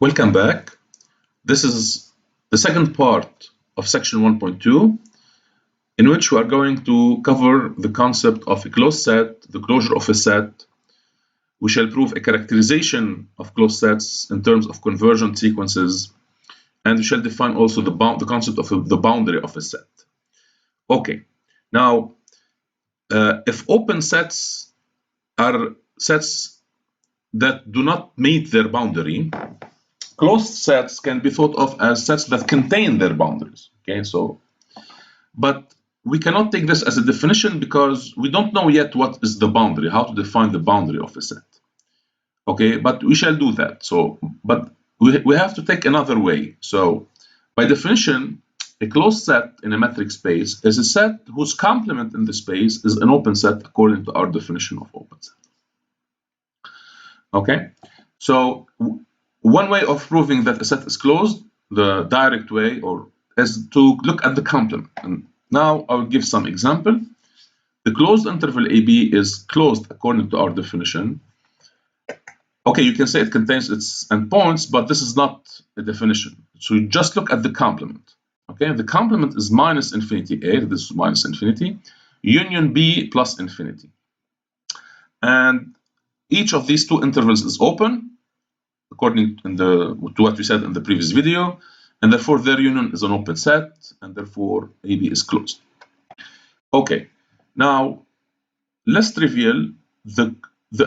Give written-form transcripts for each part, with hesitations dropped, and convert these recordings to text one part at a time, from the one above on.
Welcome back. This is the second part of section 1.2, in which we are going to cover the concept of a closed set, the closure of a set. We shall prove a characterization of closed sets in terms of convergent sequences, and we shall define also the concept of the boundary of a set. Okay, now if open sets are sets that do not meet their boundary, closed sets can be thought of as sets that contain their boundaries. Okay, so, but we cannot take this as a definition because we don't know yet what is the boundary, how to define the boundary of a set. Okay, but we shall do that. So, but we have to take another way. So, by definition, a closed set in a metric space is a set whose complement in the space is an open set according to our definition of open set. Okay, so one way of proving that a set is closed, the direct way, is to look at the complement. And now I will give some example. The closed interval AB is closed according to our definition. Okay, you can say it contains its endpoints, but this is not a definition. So you just look at the complement. Okay, the complement is minus infinity A, this is minus infinity, union B plus infinity. And each of these two intervals is open, according to what we said in the previous video, and therefore their union is an open set, and therefore AB is closed. Okay, now let's reveal the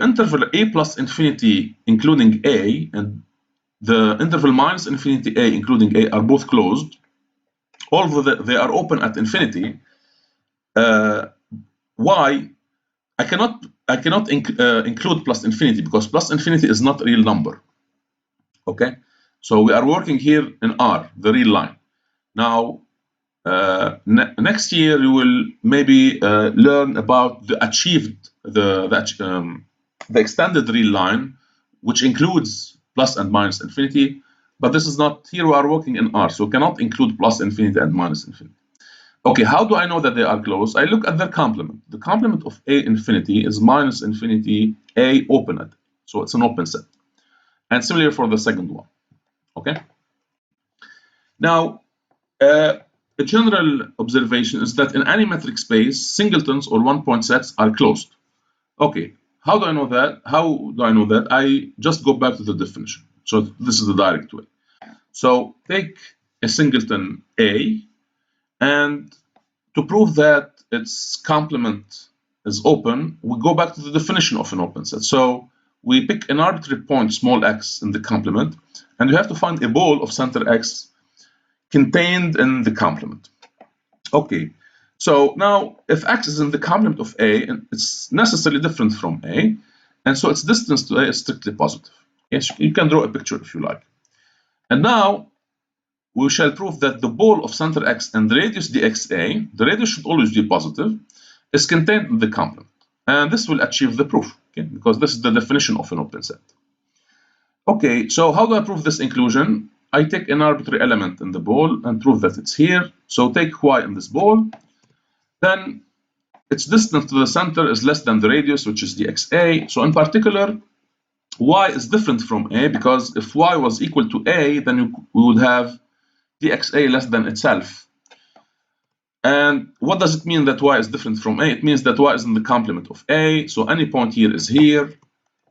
interval A plus infinity including A and the interval minus infinity A including A are both closed, although they are open at infinity. Why? I cannot include plus infinity because plus infinity is not a real number. Okay, so we are working here in R, the real line. Now, next year you will maybe learn about the achieved, the extended real line, which includes plus and minus infinity. But this is not, here we are working in R, so we cannot include plus infinity and minus infinity. Okay, how do I know that they are closed? I look at their complement. The complement of A infinity is minus infinity A open at, so it's an open set. And similar for the second one. Okay. Now, a general observation is that in any metric space, singletons or one-point sets are closed. Okay, how do I know that? How do I know that? I just go back to the definition. So this is the direct way. So take a singleton A, and to prove that its complement is open, we go back to the definition of an open set. So we pick an arbitrary point, small x, in the complement, and we have to find a ball of center x contained in the complement. Okay, so now if x is in the complement of A, it's necessarily different from A, and so its distance to A is strictly positive. Yes, you can draw a picture if you like. And now we shall prove that the ball of center x and the radius dxa, the radius should always be positive, is contained in the complement. And this will achieve the proof, okay, because this is the definition of an open set. Okay, so how do I prove this inclusion? I take an arbitrary element in the ball and prove that it's here. So take y in this ball, then its distance to the center is less than the radius, which is dxa. So in particular, y is different from A, because if y was equal to A, then we would have dxa less than itself. And what does it mean that y is different from A? It means that y is in the complement of A, so any point here is here,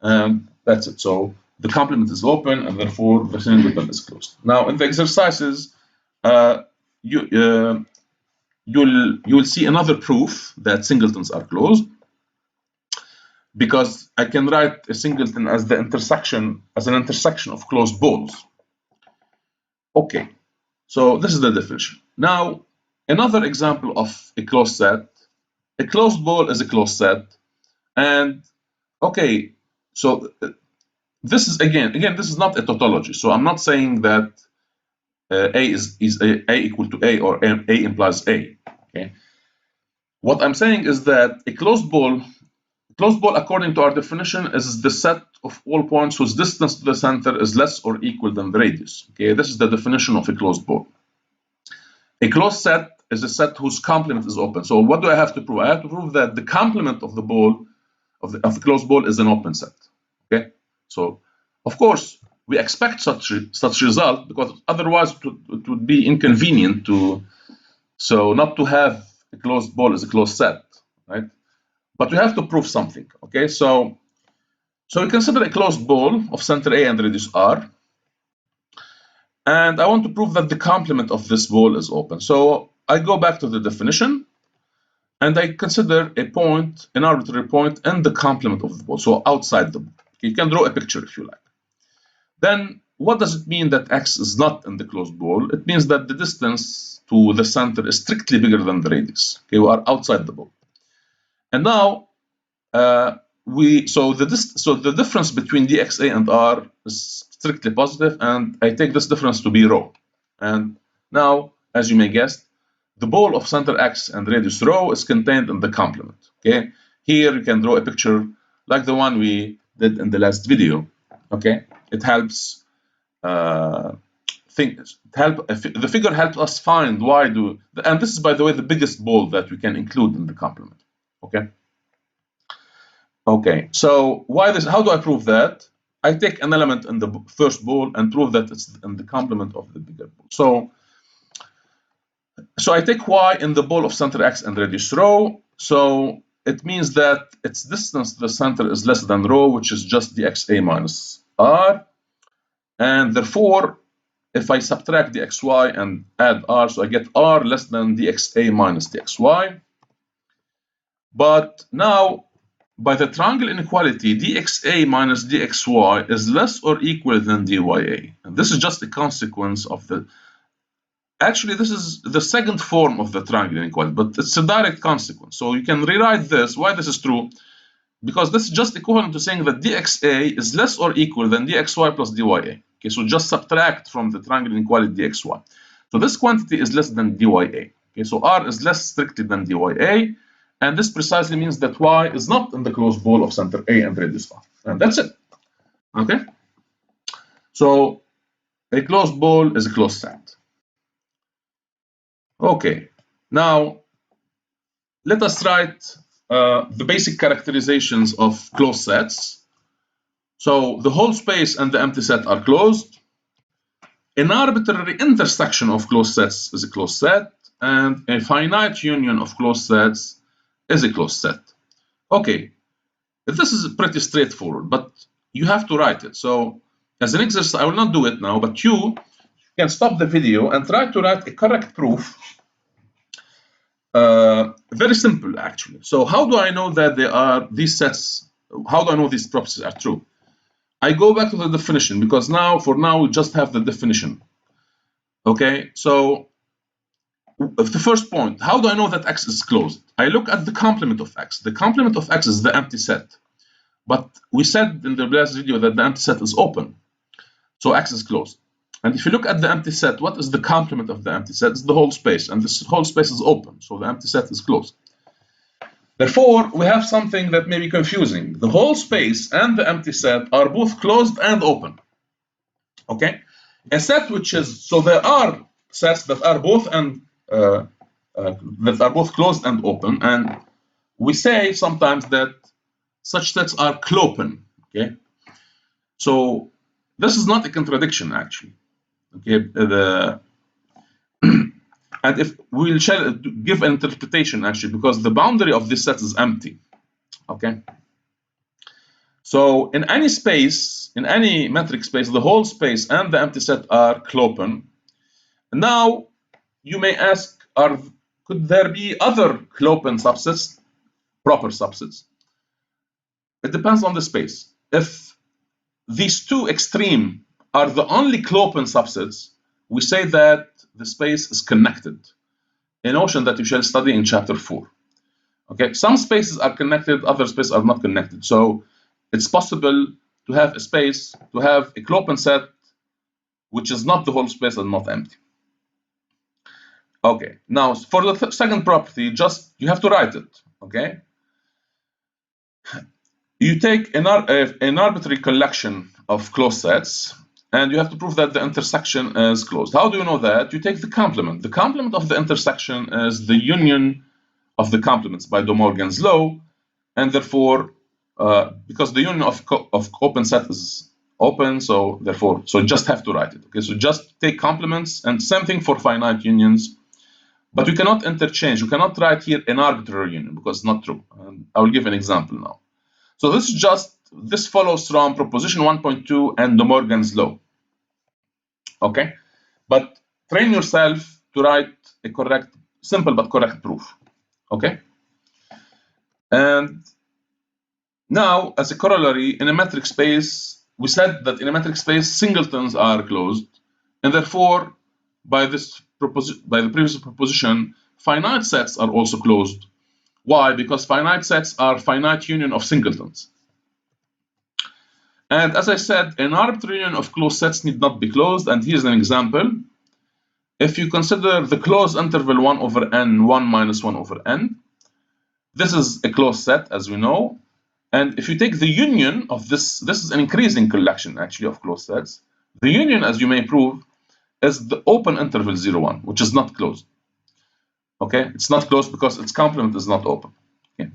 and that's it. So the complement is open, and therefore the singleton is closed. Now in the exercises, you'll see another proof that singletons are closed, because I can write a singleton as an intersection of closed balls. Okay. So this is the definition. Now, another example of a closed set. A closed ball is a closed set. And okay, so this is again, this is not a tautology. So I'm not saying that A is A equal to A or A implies A. Okay. What I'm saying is that a closed ball according to our definition is the set of all points whose distance to the center is less or equal than the radius. Okay, this is the definition of a closed ball. A closed set is a set whose complement is open. So what do I have to prove? I have to prove that the complement of the ball, of the closed ball, is an open set. Okay, so of course we expect such result, because otherwise it would be inconvenient not to have a closed ball as a closed set, right? But we have to prove something, okay? So we consider a closed ball of center A and radius R, and I want to prove that the complement of this ball is open. So I go back to the definition, and I consider a point, an arbitrary point, in the complement of the ball, so outside the ball. Okay, you can draw a picture if you like. Then what does it mean that X is not in the closed ball? It means that the distance to the center is strictly bigger than the radius. Okay, we are outside the ball. And now the difference between dxa and r is strictly positive, and I take this difference to be rho. And now, as you may guess, the ball of center x and radius rho is contained in the complement. Okay, here you can draw a picture like the one we did in the last video. Okay, it helps. The figure helps us find and this is, by the way, the biggest ball that we can include in the complement. Okay. Okay, so why this? How do I prove that? I take an element in the first ball and prove that it's in the complement of the bigger ball. So I take y in the ball of center x and radius rho. So it means that its distance to the center is less than rho, which is just dxa minus r. And therefore, if I subtract the xy and add r, so I get r less than dxa minus dxy. But now, by the triangle inequality, dxa minus dxy is less or equal than dya. And this is just a consequence of the... Actually, this is the second form of the triangle inequality, but it's a direct consequence. So you can rewrite this. Why this is true? Because this is just equivalent to saying that dxa is less or equal than dxy plus dya. Okay, so just subtract from the triangle inequality dxy. So this quantity is less than dya. Okay, so r is less strictly than dya. And this precisely means that y is not in the closed ball of center A and radius r. And that's it. Okay? So a closed ball is a closed set. Okay. Now, let us write the basic characterizations of closed sets. So the whole space and the empty set are closed. An arbitrary intersection of closed sets is a closed set, and a finite union of closed sets is a closed set. Okay, this is pretty straightforward, but you have to write it. So as an exercise, I will not do it now, but you can stop the video and try to write a correct proof. Very simple, actually. So how do I know that these sets, how do I know these properties are true? I go back to the definition, because for now, we just have the definition. Okay, so the first point, how do I know that X is closed? I look at the complement of X. The complement of X is the empty set. But we said in the last video that the empty set is open. So X is closed. And if you look at the empty set, what is the complement of the empty set? It's the whole space. And this whole space is open. So the empty set is closed. Therefore, we have something that may be confusing. The whole space and the empty set are both closed and open. Okay? A set which is, so there are sets that are both closed and open, and we say sometimes that such sets are clopen. Okay, so this is not a contradiction, actually. Okay, and if we'll give an interpretation, actually, because the boundary of this set is empty. Okay, so in any space, in any metric space, the whole space and the empty set are clopen. Now you may ask, could there be other clopen subsets, proper subsets? It depends on the space. If these two extremes are the only clopen subsets, we say that the space is connected, a notion that you shall study in chapter 4. Okay, some spaces are connected, other spaces are not connected. So it's possible to have a space, to have a clopen set which is not the whole space and not empty. Okay, now for the second property, you have to write it. Okay, you take an arbitrary collection of closed sets, and you have to prove that the intersection is closed. How do you know that? You take the complement. The complement of the intersection is the union of the complements by De Morgan's law, and therefore, because the union of open set is open, so therefore, so you just have to write it. Okay, so just take complements, and same thing for finite unions. But you cannot interchange. You cannot write here an arbitrary union because it's not true. And I will give an example now. So this follows from proposition 1.2 and De Morgan's law. Okay, but train yourself to write a correct, simple but correct proof. Okay, and now as a corollary, in a metric space, we said that in a metric space singletons are closed, and therefore by the previous proposition, finite sets are also closed. Why? Because finite sets are finite union of singletons. And as I said, an arbitrary union of closed sets need not be closed. And here's an example. If you consider the closed interval 1 over n, 1 minus 1 over n, this is a closed set, as we know. And if you take the union of this is an increasing collection, actually, of closed sets. The union, as you may prove, is the open interval 0, 1, which is not closed. Okay, it's not closed because its complement is not open. Okay.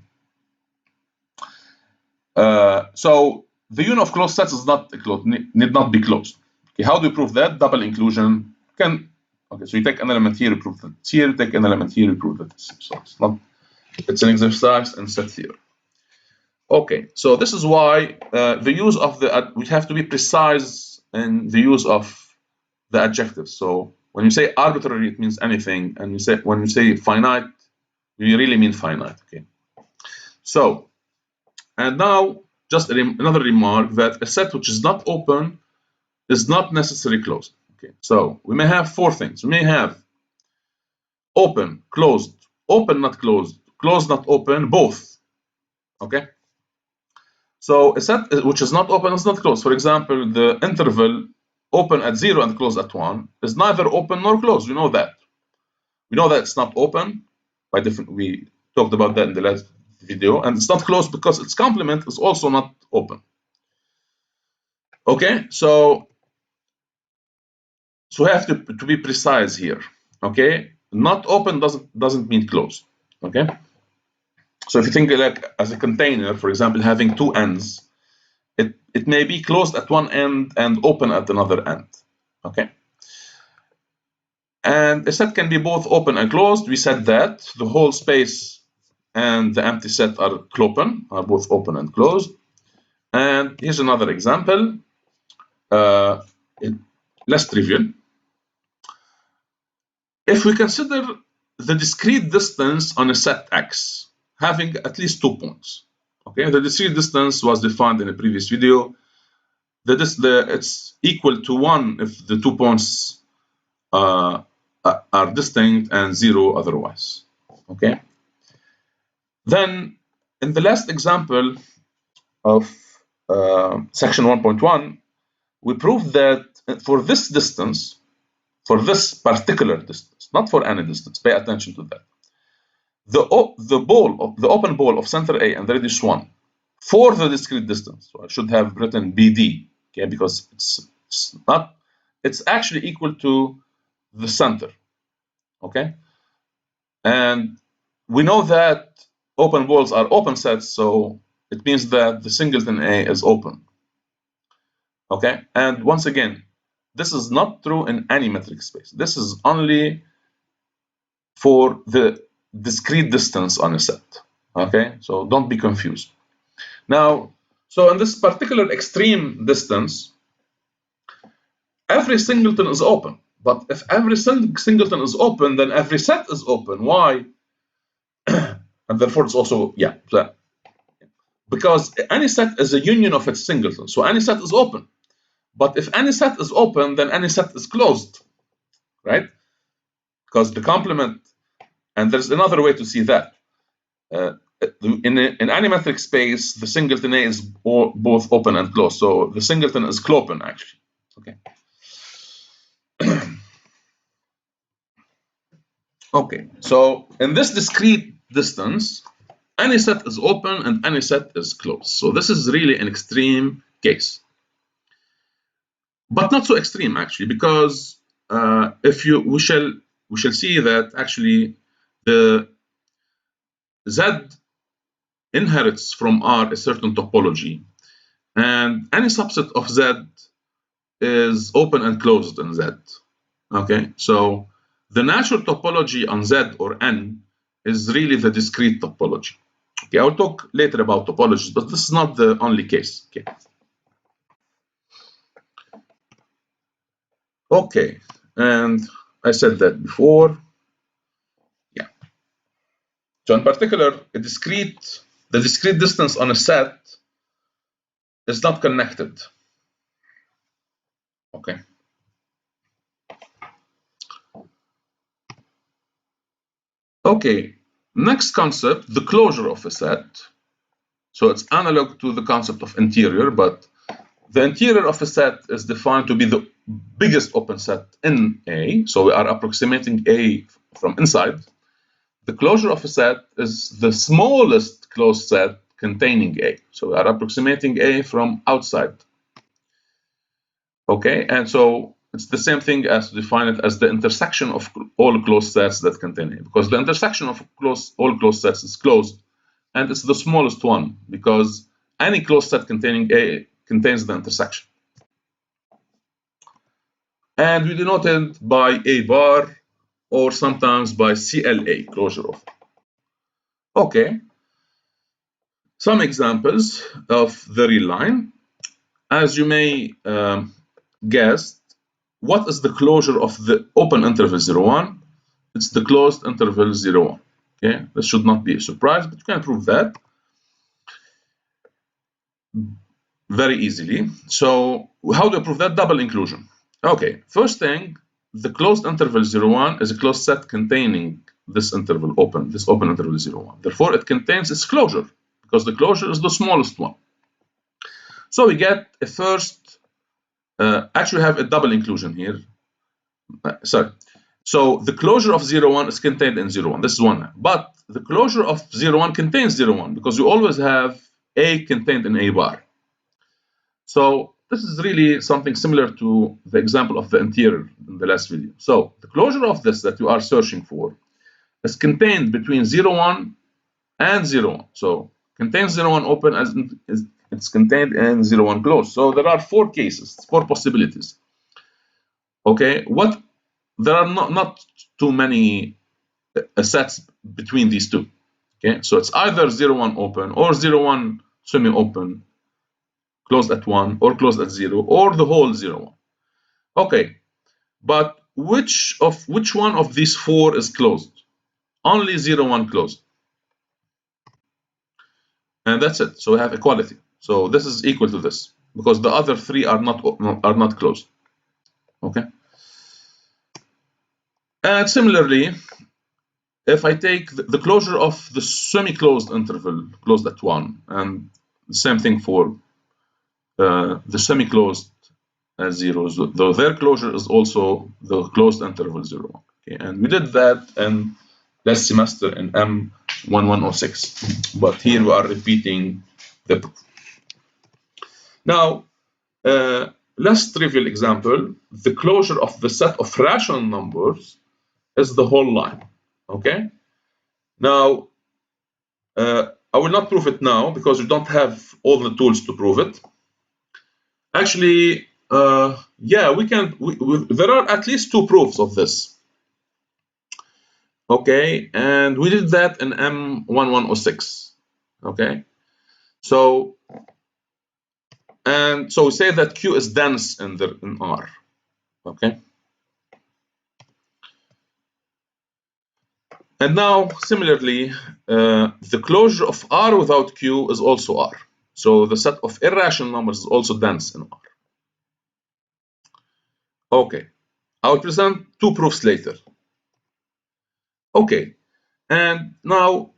So the union of closed sets is not closed, need not be closed. Okay, how do you prove that? Double inclusion can. Okay, so you take an element here, you prove that here, you take an element here, you prove that. So it's an exercise in set theory. Okay, so this is why the use of we have to be precise in the use of the adjectives. So when you say arbitrary, it means anything, and when you say finite, you really mean finite. Okay. So, and now just another remark that a set which is not open is not necessarily closed. Okay. So we may have four things. We may have open, closed, open, not closed, closed, not open, both. Okay. So a set which is not open is not closed. For example, the interval open at 0 and closed at 1 is neither open nor closed. We know that. We know that it's not open by different. We talked about that in the last video, and it's not closed because its complement is also not open. Okay, so we have to be precise here. Okay, not open doesn't mean closed. Okay, so if you think like as a container, for example, having two ends, it may be closed at one end and open at another end. Okay. And a set can be both open and closed. We said that the whole space and the empty set are open, are both open and closed. And here's another example, less trivial. If we consider the discrete distance on a set X having at least 2 points, okay, the discrete distance was defined in a previous video. It's equal to 1 if the 2 points are distinct and 0 otherwise. Okay. Then in the last example of section 1.1, we proved that for this distance, for this particular distance, not for any distance, pay attention to that. The open ball of center A and the radius 1 for the discrete distance. So I should have written BD, okay, because it's actually equal to the center, okay? And we know that open balls are open sets, so it means that the singleton A is open, okay? And once again, this is not true in any metric space. This is only for the discrete distance on a set, okay? So don't be confused. Now, so in this particular extreme distance, every singleton is open. But if every singleton is open, then every set is open. Why? And therefore it's also, yeah, because any set is a union of its singleton. So any set is open. But if any set is open, then any set is closed, right? Because the complement, and there's another way to see that. In any metric space, the singleton A is both open and closed. So the singleton is clopen, actually. Okay. Okay, so in this discrete distance, any set is open and any set is closed. So this is really an extreme case. But not so extreme, actually, because we shall see that actually the Z inherits from R a certain topology, and any subset of Z is open and closed in Z. Okay, so the natural topology on Z or N is really the discrete topology. Okay, I'll talk later about topologies, but this is not the only case. Okay. Okay, and I said that before. Yeah. So in particular, the discrete distance on a set is not connected. Okay. Okay, next concept, the closure of a set. So it's analog to the concept of interior, but the interior of a set is defined to be the biggest open set in A. So we are approximating A from inside. The closure of a set is the smallest closed set containing A. So we are approximating A from outside. Okay, and so it's the same thing as to define it as the intersection of all closed sets that contain A, because the intersection of all closed sets is closed, and it's the smallest one because any closed set containing A contains the intersection. And we denote it by A bar or sometimes by CLA, closure of. Okay, some examples of the real line. As you may guess, what is the closure of the open interval 0, 1? It's the closed interval 0, 1. Okay, this should not be a surprise, but you can prove that very easily. So how do you prove that? Double inclusion. Okay, first thing, the closed interval 0, 1 is a closed set containing this interval open, this open interval 0, 1. Therefore, it contains its closure because the closure is the smallest one. So we get a first, actually have a double inclusion here. Sorry. So the closure of 0, 1 is contained in 0, 1. This is one. But the closure of 0, 1 contains 0, 1 because you always have A contained in A bar. So this is really something similar to the example of the interior in the last video. So the closure of this that you are searching for is contained between 0, 1 and 0, 1. So contains 0, 1 open as it's contained in 0, 1 closed. So there are 4 cases, 4 possibilities. Okay, there are not too many sets between these two. Okay, so it's either 0, 1 open or 0, 1 semi-open, closed at 1 or closed at 0, or the whole 0, 1. Okay, but which one of these 4 is closed? Only 0, 1 closed. And that's it. So we have equality. So this is equal to this because the other 3 are not closed. Okay. And similarly, if I take the closure of the semi-closed interval, closed at 1, and the same thing for the semi-closed at 0, though their closure is also the closed interval 0, 1. Okay, and we did that in last semester in M2201, but here we are repeating the proof. Now, last trivial example, the closure of the set of rational numbers is the whole line. Okay. Now, I will not prove it now because you don't have all the tools to prove it. Actually, yeah, we can. There are at least 2 proofs of this. Okay, and we did that in M2201. Okay, so we say that Q is dense in R. Okay. And now, similarly, the closure of R without Q is also R. So the set of irrational numbers is also dense in R. Okay, I will present 2 proofs later. Okay, and now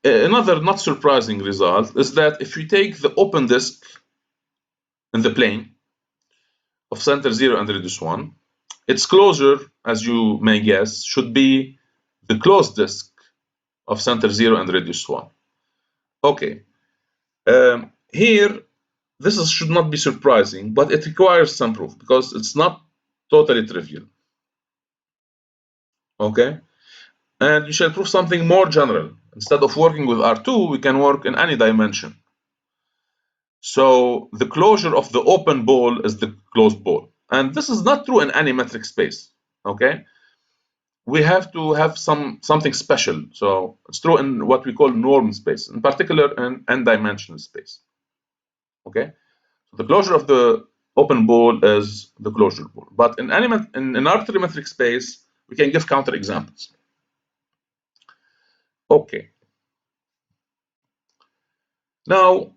another not surprising result is that if we take the open disk in the plane of center 0 and radius 1, its closure, as you may guess, should be the closed disk of center 0 and radius 1. Okay, here this should not be surprising, but it requires some proof because it's not totally trivial. Okay, and you shall prove something more general. Instead of working with R2, we can work in any dimension. So the closure of the open ball is the closed ball. And this is not true in any metric space. Okay? We have to have something special. So it's true in what we call norm space, in particular in n-dimensional space. Okay? So the closure of the open ball is the closure ball. But in an arbitrary metric space, we can give counter examples. Okay. Now,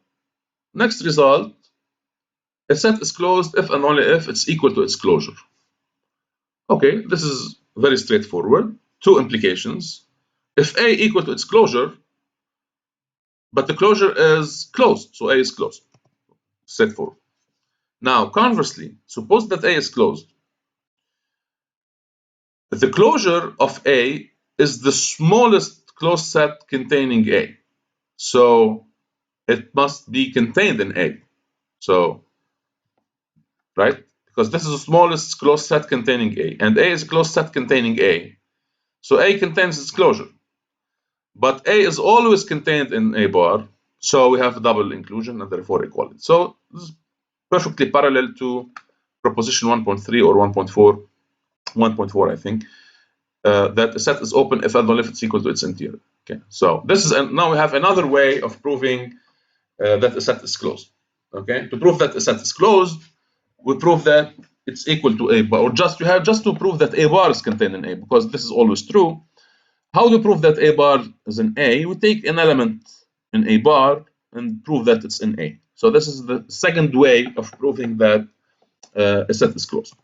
next result, a set is closed if and only if it's equal to its closure. Okay, this is very straightforward. Two implications. If A equal to its closure, but the closure is closed, so A is closed. Straightforward. Now, conversely, suppose that A is closed. The closure of A is the smallest closed set containing A. So it must be contained in A. So, right? Because this is the smallest closed set containing A, and A is a closed set containing A. So A contains its closure. But A is always contained in A bar, so we have double inclusion and therefore equality. So this is perfectly parallel to proposition 1.3 or 1.4, 1.4 I think, that a set is open if and only if it's equal to its interior. Okay, so this is now we have another way of proving that a set is closed. Okay, to prove that a set is closed, we prove that it's equal to A bar, or just to prove that A bar is contained in A, because this is always true. How do we prove that A bar is in A? We take an element in A bar and prove that it's in A. So this is the second way of proving that a set is closed.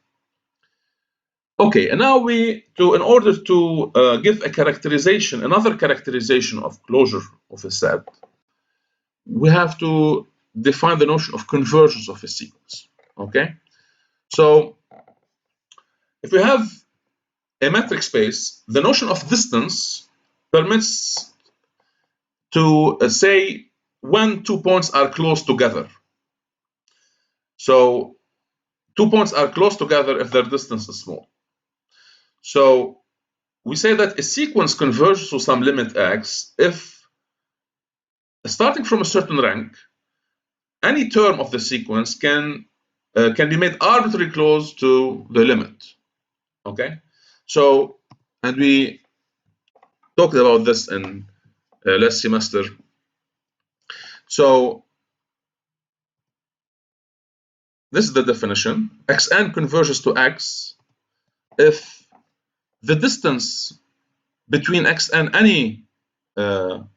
Okay, and now in order to give a characterization, another characterization of closure of a set, we have to define the notion of convergence of a sequence. Okay, so if we have a metric space, the notion of distance permits to say when 2 points are close together. So 2 points are close together if their distance is small. So we say that a sequence converges to some limit x if, starting from a certain rank, any term of the sequence can be made arbitrarily close to the limit. Okay, so, and we talked about this in last semester. So this is the definition. Xn converges to x if the distance between x and any term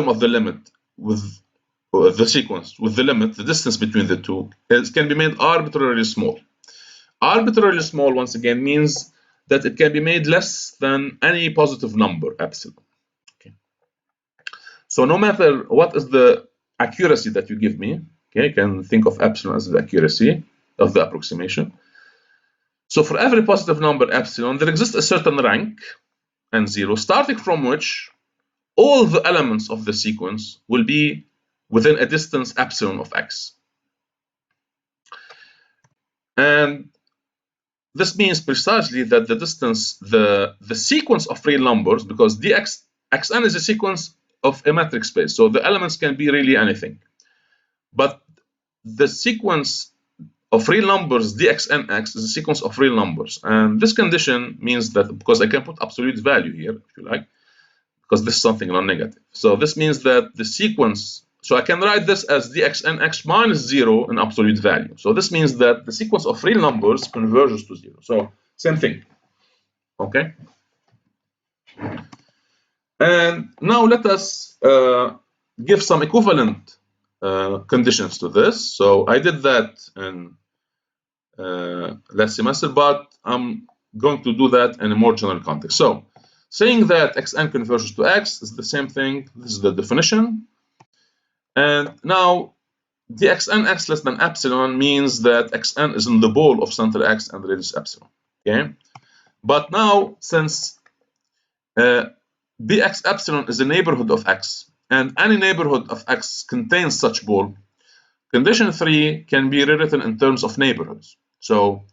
of the limit with the sequence, with the limit, the distance between the two can be made arbitrarily small. Arbitrarily small, once again, means that it can be made less than any positive number, epsilon. Okay. So no matter what is the accuracy that you give me, okay, you can think of epsilon as the accuracy of the approximation. So for every positive number epsilon, there exists a certain rank, n0, starting from which all the elements of the sequence will be within a distance epsilon of x. And this means precisely that the distance, the sequence of real numbers, because xn is a sequence of a metric space, so the elements can be really anything. But the sequence of real numbers, dxnx, is a sequence of real numbers. And this condition means that, because I can put absolute value here, if you like, because this is something non-negative. So this means that the sequence, so I can write this as dxnx minus 0 in absolute value. So this means that the sequence of real numbers converges to 0. So same thing. Okay. And now let us give some equivalent conditions to this. So I did that in last semester, but I'm going to do that in a more general context. So saying that xn converges to x is the same thing. This is the definition. And now dxnx less than epsilon means that xn is in the ball of center x and radius epsilon. Okay. But now, since bx epsilon is a neighborhood of x, and any neighborhood of x contains such ball, condition 3 can be rewritten in terms of neighborhoods. So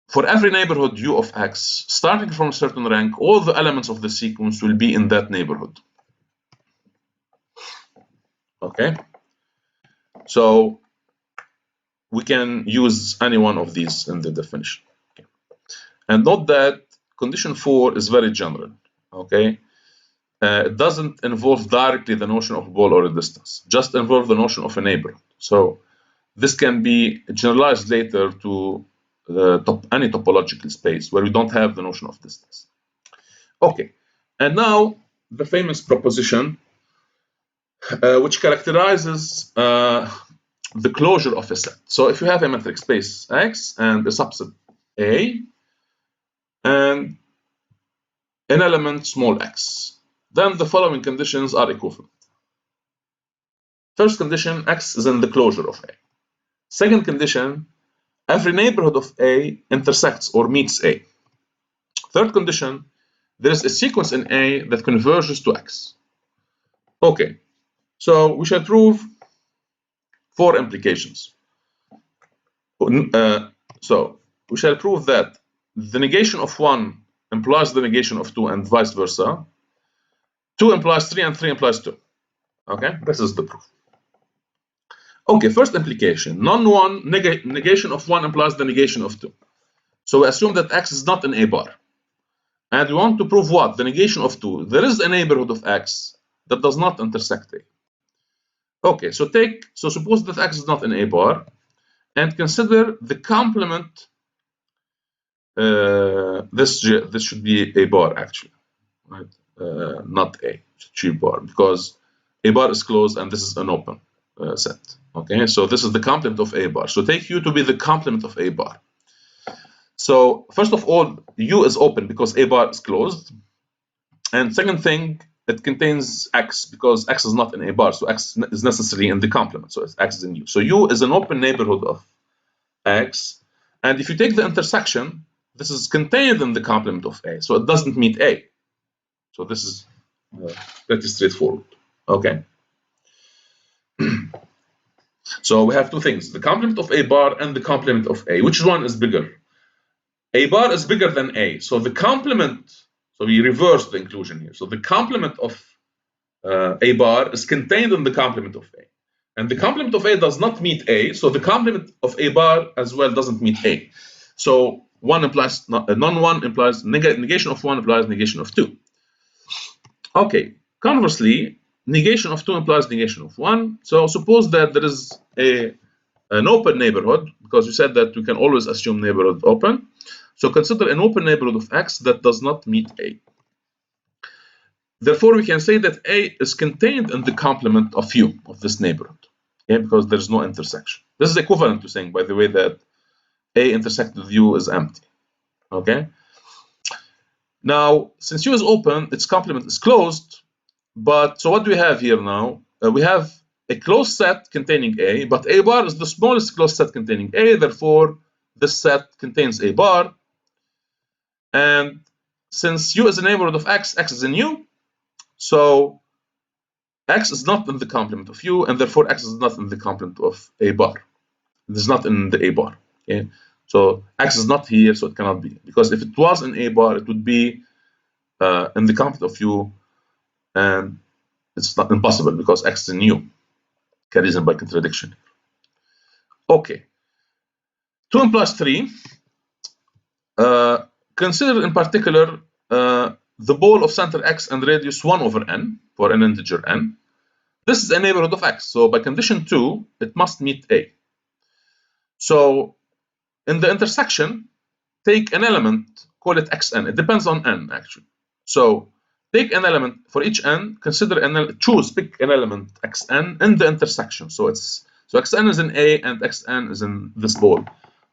for every neighborhood u of x, starting from a certain rank, all the elements of the sequence will be in that neighborhood. Okay, so we can use any one of these in the definition. Okay. And note that condition 4 is very general. Okay, it doesn't involve directly the notion of a ball or a distance, just involve the notion of a neighborhood. So this can be generalized later to any topological space where we don't have the notion of distance. Okay, and now the famous proposition which characterizes the closure of a set. So if you have a metric space X and a subset A and an element small x, then the following conditions are equivalent. First condition, X is in the closure of A. Second condition, every neighborhood of A intersects or meets A. Third condition, there is a sequence in A that converges to X. Okay, so we shall prove 4 implications. So we shall prove that the negation of 1 implies the negation of 2 and vice versa. 2 implies 3 and 3 implies 2. Okay, this is the proof. Okay, first implication, non-1 negation of 1 implies the negation of 2. So we assume that X is not an A bar. And we want to prove what? The negation of 2. There is a neighborhood of X that does not intersect A. Okay, so suppose that X is not an A bar and consider the complement. This should be A bar actually, right? Not A, G bar, because A bar is closed and this is an open set. Okay, so this is the complement of A bar. So take U to be the complement of A bar. So first of all, U is open because A bar is closed. And second thing, it contains X because X is not in A bar. So X is necessarily in the complement. So X is in U. So U is an open neighborhood of X. And if you take the intersection, this is contained in the complement of A. So it doesn't meet A. So this is pretty straightforward. Okay. So we have two things, the complement of A bar and the complement of A. Which one is bigger? A bar is bigger than A. So the complement, so we reverse the inclusion here. So the complement of A bar is contained in the complement of A. And the complement of A does not meet A. So the complement of A bar as well doesn't meet A. So one implies, non-1 implies negation of 1 implies negation of 2. Okay, conversely, negation of 2 implies negation of 1. So suppose that there is an open neighborhood, because you said that we can always assume neighborhood open. So consider an open neighborhood of X that does not meet A. Therefore, we can say that A is contained in the complement of U of this neighborhood, okay, because there's no intersection. This is equivalent to saying, by the way, that A intersected with U is empty. Okay. Now, since U is open, its complement is closed. But so what do we have here now? We have a closed set containing A, but A bar is the smallest closed set containing A. Therefore, this set contains A bar. And since U is a neighborhood of X, X is in U. So X is not in the complement of U, and therefore X is not in the complement of A bar. It is not in the A bar. Okay? So X is not here, so it cannot be. Because if it was in A bar, it would be in the complement of U, and it's not impossible because X is in U. Reason by contradiction. Okay. 2 implies 3. Consider in particular the ball of center X and radius 1 over n for an integer n. This is a neighborhood of X. So by condition 2, it must meet A. So in the intersection, take an element, call it xn. It depends on n actually. So take an element for each n, pick an element xn in the intersection. So xn is in A and xn is in this ball.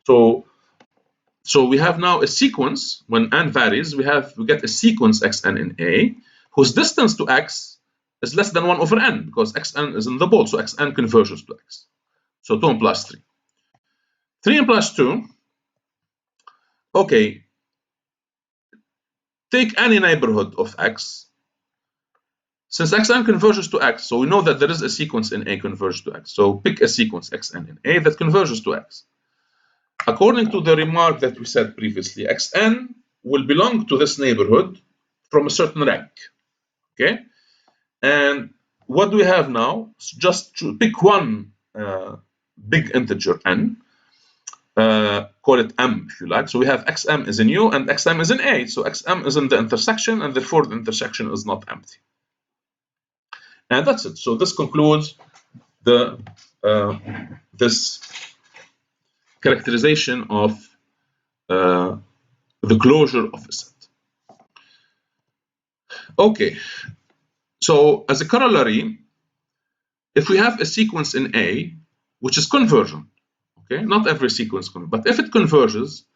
So we have now a sequence. When n varies, we get a sequence xn in A whose distance to x is less than 1 over n because xn is in the ball. So xn converges to x. So 2 implies 3. 3 implies 2. Okay. Take any neighborhood of X. Since Xn converges to X, so we know that there is a sequence in A converges to X. So pick a sequence Xn in A that converges to X. According to the remark that we said previously, Xn will belong to this neighborhood from a certain rank. Okay? And what do we have now? Just to pick one big integer n, call it m if you like. So we have xm is in u and xm is in a. So xm is in the intersection, and therefore the intersection is not empty. And that's it. So this concludes the this characterization of the closure of a set. Okay. So as a corollary, if we have a sequence in A which is convergent, okay, not every sequence, but if it converges,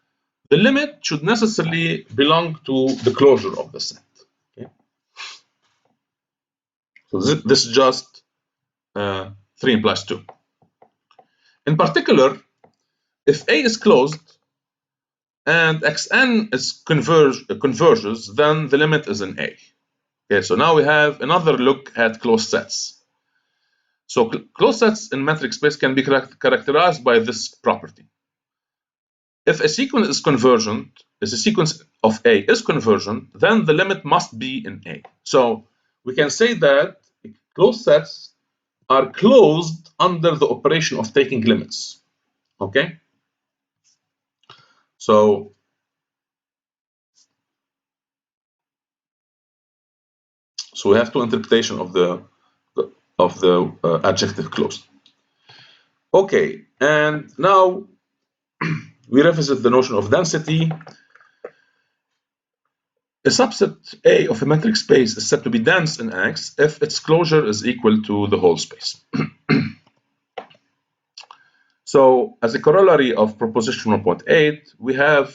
the limit should necessarily belong to the closure of the set. Okay? So this is just 3 implies 2. In particular, if A is closed and xn is converges, then the limit is in A. Okay, so now we have another look at closed sets. So closed sets in metric space can be characterized by this property. If a sequence is convergent, if a sequence of A is convergent, then the limit must be in A. So we can say that closed sets are closed under the operation of taking limits. Okay? So we have two interpretations of the adjective closed. Okay, and now we revisit the notion of density. A subset A of a metric space is said to be dense in X if its closure is equal to the whole space. So as a corollary of proposition 1.8, we have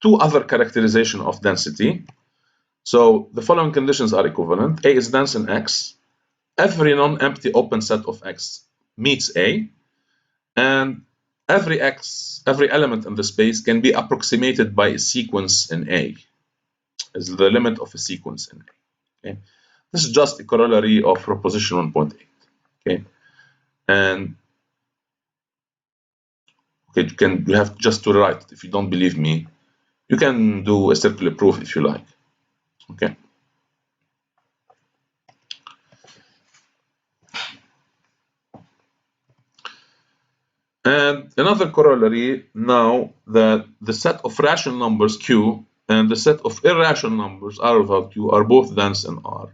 two other characterizations of density. So the following conditions are equivalent. A is dense in X. Every non-empty open set of X meets A. And every element in the space can be approximated by a sequence in A. Is the limit of a sequence in A. Okay? This is just a corollary of proposition 1.8. Okay, and okay, you have just to write it. If you don't believe me, you can do a circular proof if you like. Okay. And another corollary now that the set of rational numbers Q and the set of irrational numbers R without Q are both dense in R.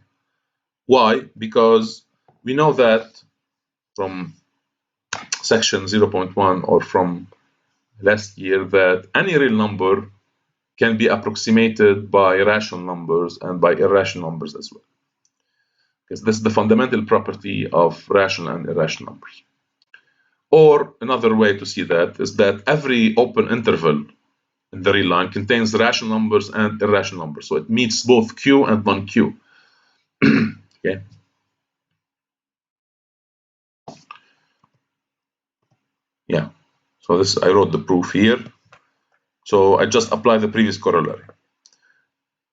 Why? Because we know that from section 0.1 or from last year that any real number can be approximated by rational numbers and by irrational numbers as well. Because this is the fundamental property of rational and irrational numbers. Or another way to see that is that every open interval in the real line contains rational numbers and irrational numbers. So it meets both Q and non-Q. Okay. Yeah. So this, I wrote the proof here. So I just apply the previous corollary.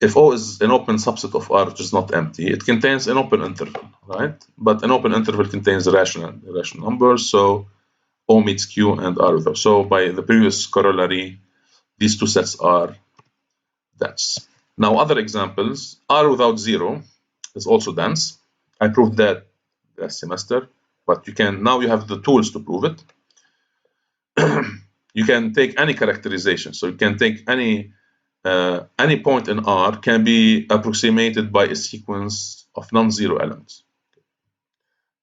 If O is an open subset of R which is not empty, it contains an open interval, right? But an open interval contains rational and irrational numbers. So O meets Q and R without. So by the previous corollary, these two sets are dense. Now other examples, R without 0 is also dense. I proved that last semester, but you can now you have the tools to prove it. You can take any characterization. So you can take any point in R can be approximated by a sequence of non-zero elements.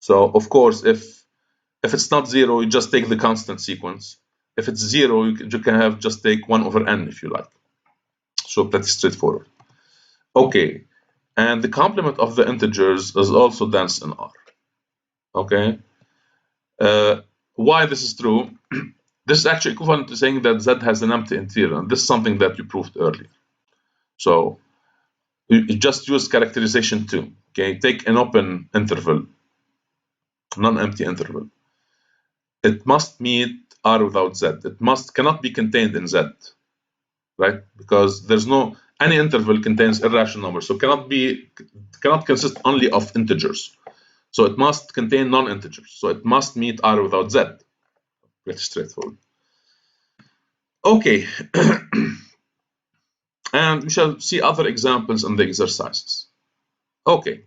So of course, if it's not 0, you just take the constant sequence. If it's 0, you can have just take 1 over n if you like. So pretty straightforward. Okay, and the complement of the integers is also dense in R. Okay, why this is true? This is actually equivalent to saying that Z has an empty interior, and this is something that you proved earlier. So you just use characterization 2. Okay, take an open interval, non-empty interval. It must meet R without Z. It cannot be contained in Z, right? Because there's no any interval contains irrational numbers, so cannot consist only of integers. So it must contain non-integers. So it must meet R without Z. Pretty straightforward. Okay. And we shall see other examples in the exercises. Okay.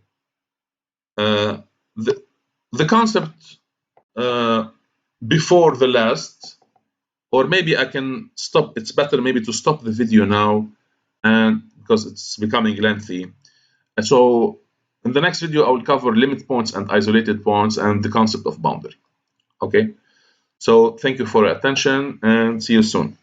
the concept before the last, or maybe I can stop. It's better maybe to stop the video now, and because it's becoming lengthy. So in the next video, I will cover limit points and isolated points and the concept of boundary. Okay. So thank you for your attention and see you soon.